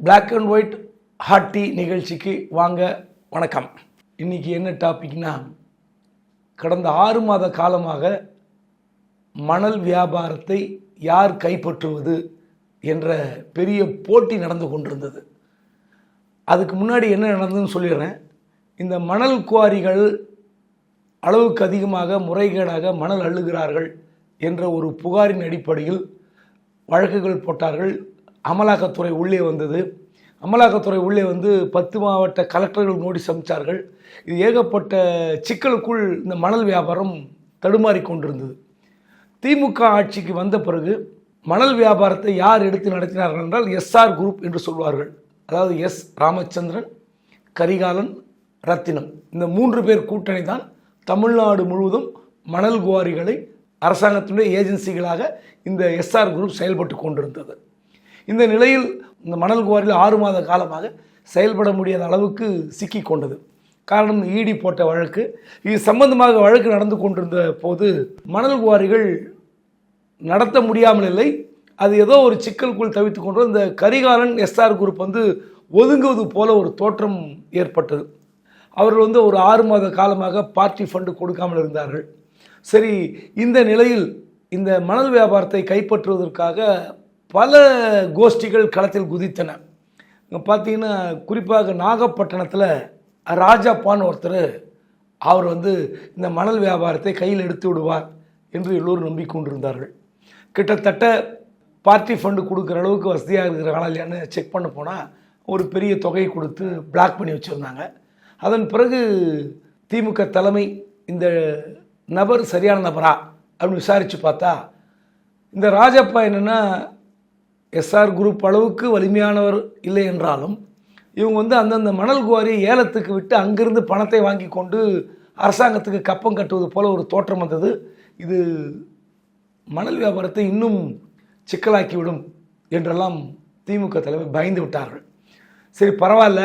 Black and white hot tea நிகழ்ச்சிக்கு வாங்க. வணக்கம். இன்றைக்கி என்ன டாபிக்னா, கடந்த 6 மாத காலமாக மணல் வியாபாரத்தை யார் கைப்பற்றுவது என்ற பெரிய போட்டி நடந்து கொண்டிருந்தது. அதுக்கு முன்னாடி என்ன நடந்ததுன்னு சொல்லிடுறேன். இந்த மணல் குவாரிகள் அளவுக்கு அதிகமாக முறைகேடாக மணல் அள்ளுகிறார்கள் என்ற ஒரு புகாரின் அடிப்படையில் வழக்குகள் போட்டார்கள். அமலாக்கத்துறை உள்ளே வந்தது. அமலாக்கத்துறை உள்ளே வந்து 10 மாவட்ட கலெக்டர்கள் நோட்டீஸ் அமைச்சார்கள். இது ஏகப்பட்ட சிக்கலுக்குள் இந்த மணல் வியாபாரம் தடுமாறி கொண்டிருந்தது. திமுக ஆட்சிக்கு வந்த பிறகு மணல் வியாபாரத்தை யார் எடுத்து நடத்தினார்கள் என்றால் எஸ்ஆர் குரூப் என்று சொல்வார்கள். அதாவது எஸ் ராமச்சந்திரன், கரிகாலன், ரத்தினம், இந்த 3 பேர் கூட்டணி தான் தமிழ்நாடு முழுவதும் மணல் குவாரிகளை அரசாங்கத்தினுடைய ஏஜென்சிகளாக இந்த எஸ்ஆர் குரூப் செயல்பட்டு கொண்டிருந்தது. இந்த நிலையில் இந்த மணல் குவாரியில் 6 மாத காலமாக செயல்பட முடியாத அளவுக்கு சிக்கி கொண்டது. காரணம், இடி போட்ட வழக்கு. இது சம்பந்தமாக வழக்கு நடந்து கொண்டிருந்த போது மணல் குவாரிகள் நடத்த முடியாமல் இல்லை. அது ஏதோ ஒரு சிக்கலுக்குள் தவித்து கொண்டு இந்த கரிகாலன் எஸ்ஆர் குரூப் வந்து ஒதுங்குவது போல ஒரு தோற்றம் ஏற்பட்டது. அவர்கள் வந்து ஒரு 6 மாத காலமாக பார்ட்டி ஃபண்டு கொடுக்காமல் இருந்தார்கள். சரி, இந்த நிலையில் இந்த மணல் வியாபாரத்தை கைப்பற்றுவதற்காக பல கோஷ்டிகள் களத்தில் குதித்தன. பார்த்தீங்கன்னா, குறிப்பாக நாகப்பட்டினத்தில் ராஜாப்பான்னு ஒருத்தர், அவர் வந்து இந்த மணல் வியாபாரத்தை கையில் எடுத்து விடுவார் என்று எல்லோரும் நம்பிக்கொண்டிருந்தார்கள். கிட்டத்தட்ட பார்ட்டி ஃபண்டு கொடுக்குற அளவுக்கு வசதியாக இருக்கிறாங்களா இல்லையான்னு செக் பண்ண போனால் ஒரு பெரிய தொகையை கொடுத்து பிளாக் பண்ணி வச்சுருந்தாங்க. அதன் பிறகு திமுக தலைமை இந்த நபர் சரியான நபரா அப்படின்னு விசாரித்து பார்த்தா, இந்த ராஜப்பா என்னென்னா எஸ்ஆர் குரூப் அளவுக்கு வலிமையானவர் இல்லை என்றாலும் இவங்க வந்து அந்தந்த மணல் குவாரியை ஏலத்துக்கு விட்டு அங்கிருந்து பணத்தை வாங்கி கொண்டு அரசாங்கத்துக்கு கப்பம் கட்டுவது போல ஒரு தோற்றம் வந்தது. இது மணல் வியாபாரத்தை இன்னும் சிக்கலாக்கிவிடும் என்றெல்லாம் திமுக தலைவர் பயந்து விட்டார்கள். சரி, பரவாயில்ல,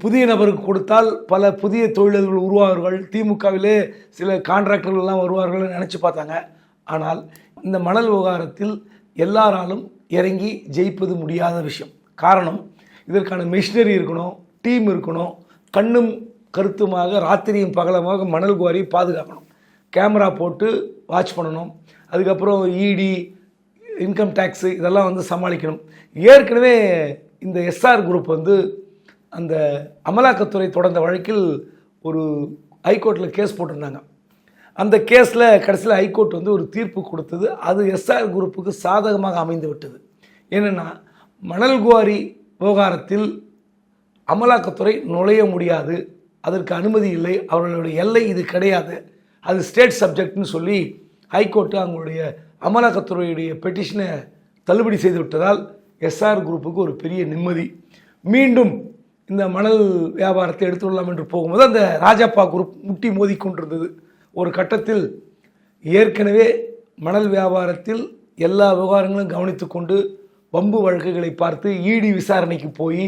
புதிய நபருக்கு கொடுத்தால் பல புதிய தொழிலதிபர்கள் உருவாவார்கள், திமுகவிலே சில கான்ட்ராக்டர்கள்லாம் வருவார்கள் நினச்சி பார்த்தாங்க. ஆனால் இந்த மணல் விவகாரத்தில் எல்லாராலும் இறங்கி ஜெயிப்பது முடியாத விஷயம். காரணம், இதற்கான மிஷினரி இருக்கணும், டீம் இருக்கணும், கண்ணும் கருத்துமாக ராத்திரியும் பகலமாக மணல் குவாரியை பாதுகாக்கணும், கேமரா போட்டு வாட்ச் பண்ணணும், அதுக்கப்புறம் இடி, இன்கம் டேக்ஸு இதெல்லாம் வந்து சமாளிக்கணும். ஏற்கனவே இந்த எஸ்ஆர் குரூப் வந்து அந்த அமலாக்கத்துறை தொடர்ந்த வழக்கில் ஒரு ஹைகோர்ட்டில் கேஸ் போட்டிருந்தாங்க. அந்த கேஸில் கடைசியில் ஹைகோர்ட் வந்து ஒரு தீர்ப்பு கொடுத்தது. அது எஸ்ஆர் குரூப்புக்கு சாதகமாக அமைந்து விட்டது. ஏன்னா, மணல் குவாரி விவகாரத்தில் அமலாக்கத்துறை நுழைய முடியாது, அதற்கு அனுமதி இல்லை, அவர்களுடைய எல்லை இது கிடையாது, அது ஸ்டேட் சப்ஜெக்ட்னு சொல்லி ஹைகோர்ட்டு அவங்களுடைய அமலாக்கத்துறையுடைய பெட்டிஷனை தள்ளுபடி செய்து விட்டதால் எஸ்ஆர் குரூப்புக்கு ஒரு பெரிய நிம்மதி. மீண்டும் இந்த மணல் வியாபாரத்தை எடுத்துள்ளலாம் என்று போகும்போது அந்த ராஜப்பா குரூப் முட்டி மோதி கொண்டிருந்தது. ஒரு கட்டத்தில் ஏற்கனவே மணல் வியாபாரத்தில் எல்லா விவகாரங்களும் கவனித்து கொண்டு வம்பு வழக்குகளை பார்த்து இடி விசாரணைக்கு போய்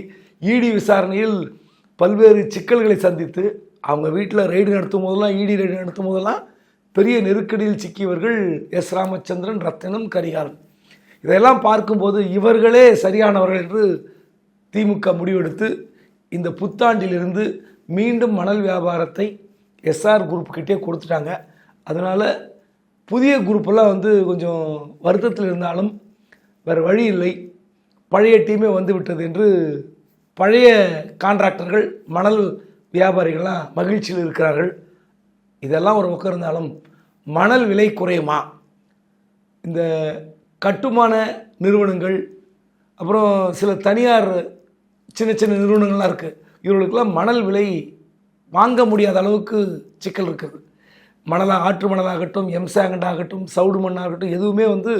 இடி விசாரணையில் பல்வேறு சிக்கல்களை சந்தித்து அவங்க வீட்டில் ரெய்டு நடத்தும் போதெல்லாம், இடி ரெய்டு நடத்தும் போதெல்லாம் பெரிய நெருக்கடியில் சிக்கியவர்கள் எஸ் ராமச்சந்திரன், ரத்தினம், கரிகாலன். இதெல்லாம் பார்க்கும்போது இவர்களே சரியானவர்கள் என்று திமுக முடிவெடுத்து இந்த புத்தாண்டிலிருந்து மீண்டும் மணல் வியாபாரத்தை எஸ்ஆர் குரூப்கிட்டே கொடுத்துட்டாங்க. அதனால் புதிய குரூப்பெல்லாம் வந்து கொஞ்சம் வருத்தத்தில் இருந்தாலும் வேறு வழி இல்லை, பழைய டீமே வந்து விட்டது என்று பழைய கான்ட்ராக்டர்கள், மணல் வியாபாரிகள்லாம் மகிழ்ச்சியில் இருக்கிறார்கள். இதெல்லாம் ஒரு பக்கம் இருந்தாலும் மணல் விலை குறையுமா? இந்த கட்டுமான நிறுவனங்கள், அப்புறம் சில தனியார் சின்ன சின்ன நிறுவனங்கள்லாம் இருக்குது, இவர்களுக்கெல்லாம் மணல் விலை வாங்க முடியாத அளவுக்கு சிக்கல் இருக்குது. ஆற்று மணலாகட்டும், எம்சாங்கண்ட் ஆகட்டும், சவுடு மண்ணாகட்டும், எதுவுமே வந்து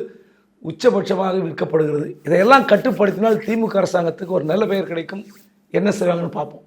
உச்சபட்சமாக விற்கப்படுகிறது. இதையெல்லாம் கட்டுப்படுத்தினால் திமுக அரசாங்கத்துக்கு ஒரு நல்ல பெயர் கிடைக்கும். என்ன செய்வாங்கன்னு பார்ப்போம்.